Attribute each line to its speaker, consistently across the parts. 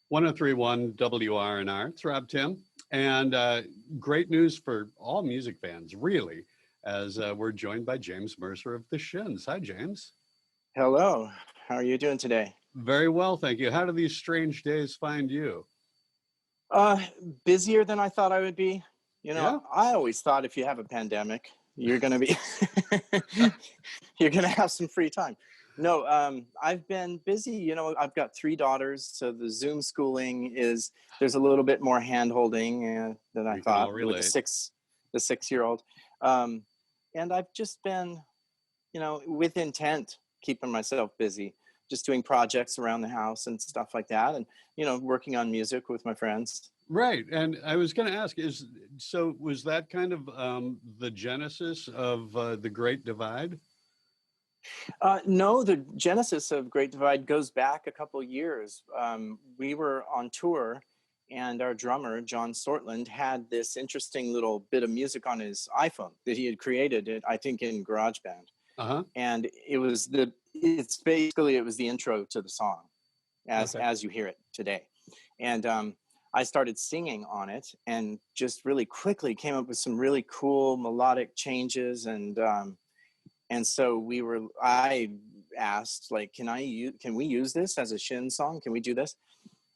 Speaker 1: 1031 WRNR. It's Rob Timm. And great news for all music fans, really, as we're joined by James Mercer of the Shins. Hi, James.
Speaker 2: Hello. How are you doing today?
Speaker 1: Very well, thank you. How do these strange days find you?
Speaker 2: Uh, Busier than I thought I would be.
Speaker 1: Yeah?
Speaker 2: I always thought if you have a pandemic, you're gonna be you're gonna have some free time. No, I've been busy. I've got three daughters, so the Zoom schooling there's a little bit more hand holding than I
Speaker 1: We can all
Speaker 2: thought with
Speaker 1: relate.
Speaker 2: the 6 year old. Um, and I've just been, with intent, keeping myself busy, just doing projects around the house and stuff like that, and working on music with my friends.
Speaker 1: Right. And I was going to ask, was that kind of the genesis of the Great Divide?
Speaker 2: No, the genesis of Great Divide goes back a couple years. We were on tour, and our drummer, John Sortland, had this interesting little bit of music on his iPhone that he had created, I think, in GarageBand.
Speaker 1: Uh-huh.
Speaker 2: And it was the intro to the song
Speaker 1: Okay.
Speaker 2: as you hear it today. And I started singing on it and just really quickly came up with some really cool melodic changes. And so I asked, like, can we use this as a Shin song? Can we do this?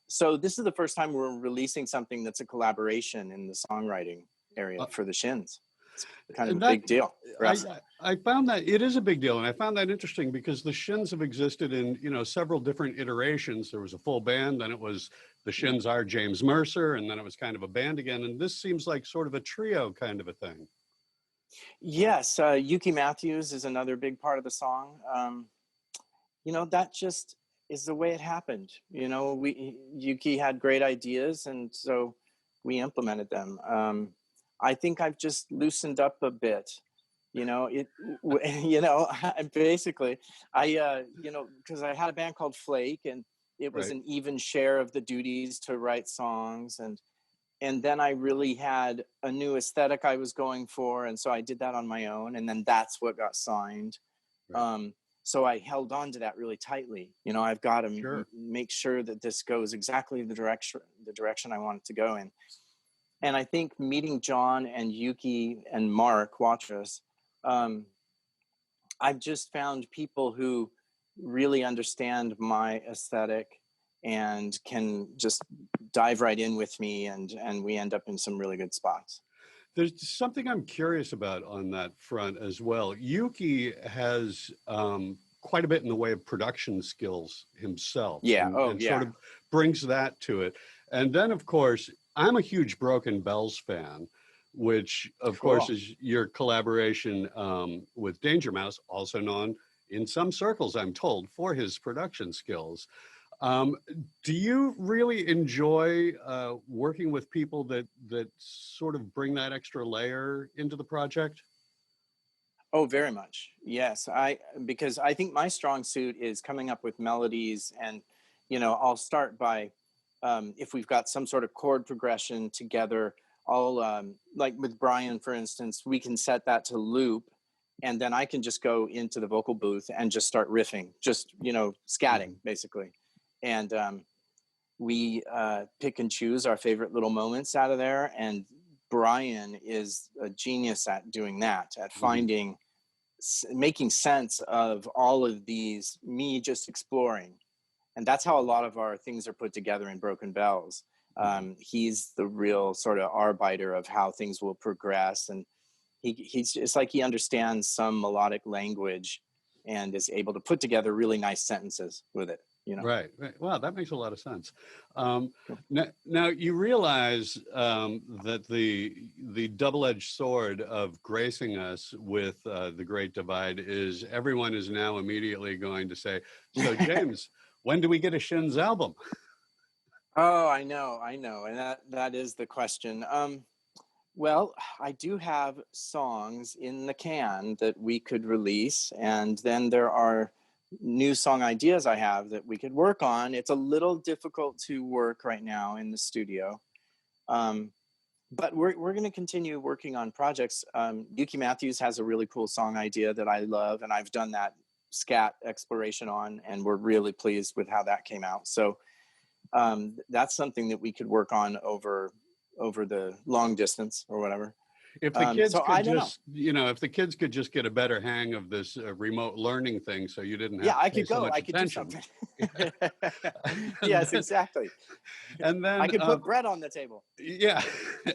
Speaker 2: So this is the first time we're releasing something that's a collaboration in the songwriting area for the Shins. It's kind of a big deal for us.
Speaker 1: I found that it is a big deal, and I found that interesting because the Shins have existed in several different iterations. There was a full band, then it was the Shins are James Mercer, and then it was kind of a band again. And this seems like sort of a trio kind of a thing.
Speaker 2: Yes, Yuki Matthews is another big part of the song. That just is the way it happened. Yuki had great ideas, and so we implemented them. I think I've just loosened up a bit. Basically, because I had a band called Flake, and it was
Speaker 1: Right.
Speaker 2: an even share of the duties to write songs, and then I really had a new aesthetic I was going for, and so I did that on my own, and then that's what got signed.
Speaker 1: Right.
Speaker 2: So I held on to that really tightly. I've got to
Speaker 1: Sure.
Speaker 2: make sure that this goes exactly the direction I want it to go in. And I think meeting John and Yuki and Mark Watrous, I've just found people who really understand my aesthetic and can just dive right in with me, and we end up in some really good spots.
Speaker 1: There's something I'm curious about on that front as well. Yuki has quite a bit in the way of production skills himself,
Speaker 2: Yeah.
Speaker 1: and sort of brings that to it. And then, of course, I'm a huge Broken Bells fan, which, of course, is your collaboration with Danger Mouse, also known in some circles, I'm told, for his production skills. Do you really enjoy working with people that sort of bring that extra layer into the project?
Speaker 2: Oh, very much. Yes. Because I think my strong suit is coming up with melodies, and, I'll start by, if we've got some sort of chord progression together, I'll, like with Brian, for instance, we can set that to loop, and then I can just go into the vocal booth and just start riffing, just, scatting basically. And we pick and choose our favorite little moments out of there. And Brian is a genius at doing that, at making sense of all of these, me just exploring. And that's how a lot of our things are put together in Broken Bells. He's the real sort of arbiter of how things will progress. And it's like he understands some melodic language and is able to put together really nice sentences with it.
Speaker 1: Right. Wow, that makes a lot of sense. Now you realize that the double-edged sword of gracing us with the Great Divide is everyone is now immediately going to say, so James, when do we get a Shins album?
Speaker 2: Oh, I know. And that is the question. Well, I do have songs in the can that we could release, and then there are new song ideas I have that we could work on. It's a little difficult to work right now in the studio, but we're going to continue working on projects. Yuki Matthews has a really cool song idea that I love, and I've done that scat exploration on, and we're really pleased with how that came out. So That's something that we could work on over the long distance or whatever.
Speaker 1: If the kids
Speaker 2: So
Speaker 1: could
Speaker 2: I don't know.
Speaker 1: just, if the kids could just get a better hang of this remote learning thing, so you didn't have
Speaker 2: Yeah,
Speaker 1: to
Speaker 2: I
Speaker 1: pay
Speaker 2: could
Speaker 1: so
Speaker 2: go.
Speaker 1: much
Speaker 2: I could do
Speaker 1: attention.
Speaker 2: something.
Speaker 1: and
Speaker 2: Yes,
Speaker 1: then,
Speaker 2: exactly.
Speaker 1: and
Speaker 2: I
Speaker 1: then
Speaker 2: could put bread on the table.
Speaker 1: yeah,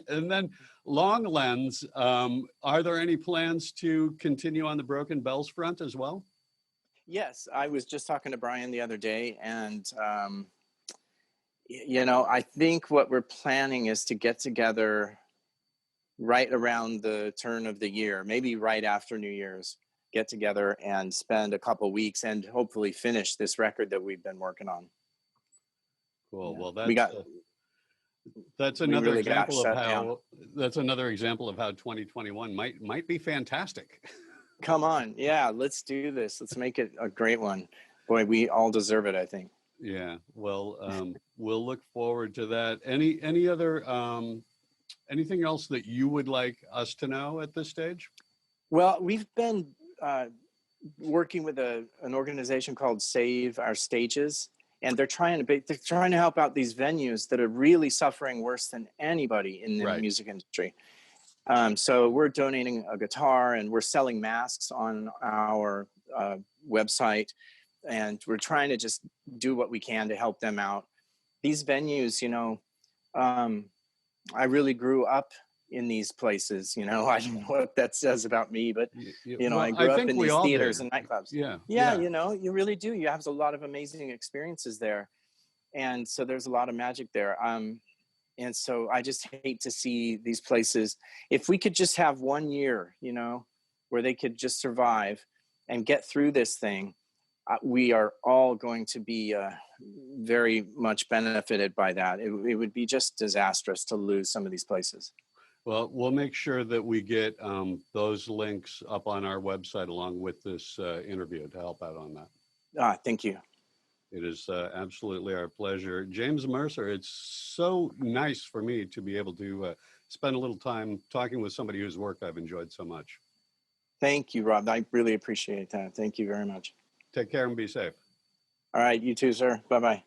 Speaker 1: and then long lens. Are there any plans to continue on the Broken Bells front as well?
Speaker 2: Yes, I was just talking to Brian the other day, and I think what we're planning is to get together right around the turn of the year, maybe right after New Year's, get together and spend a couple weeks and hopefully finish this record that we've been working on.
Speaker 1: Cool.
Speaker 2: Yeah.
Speaker 1: Well,
Speaker 2: We got
Speaker 1: that's
Speaker 2: we
Speaker 1: another
Speaker 2: really got
Speaker 1: example of
Speaker 2: shut down.
Speaker 1: how 2021 might be fantastic.
Speaker 2: Come on, yeah, let's do this. Let's make it a great one. Boy, we all deserve it, I think.
Speaker 1: Yeah. Well, we'll look forward to that. Any other anything else that you would like us to know at this stage?
Speaker 2: Well, we've been working with an organization called Save Our Stages, and they're trying to help out these venues that are really suffering worse than anybody in the
Speaker 1: Right.
Speaker 2: music industry. So we're donating a guitar, and we're selling masks on our website, and we're trying to just do what we can to help them out. These venues, I really grew up in these places. I don't know what that says about me, but
Speaker 1: Well,
Speaker 2: I
Speaker 1: I
Speaker 2: grew up
Speaker 1: think
Speaker 2: in
Speaker 1: we
Speaker 2: these
Speaker 1: all
Speaker 2: theaters
Speaker 1: did.
Speaker 2: and nightclubs.
Speaker 1: Yeah.
Speaker 2: Yeah, you really do. You have a lot of amazing experiences there, and so there's a lot of magic there. And so I just hate to see these places. If we could just have 1 year, where they could just survive and get through this thing, we are all going to be very much benefited by that. It would be just disastrous to lose some of these places.
Speaker 1: Well, we'll make sure that we get those links up on our website along with this interview to help out on that.
Speaker 2: Thank you.
Speaker 1: It is absolutely our pleasure. James Mercer, it's so nice for me to be able to spend a little time talking with somebody whose work I've enjoyed so much.
Speaker 2: Thank you, Rob. I really appreciate that. Thank you very much.
Speaker 1: Take care and be safe.
Speaker 2: All right, you too, sir. Bye-bye.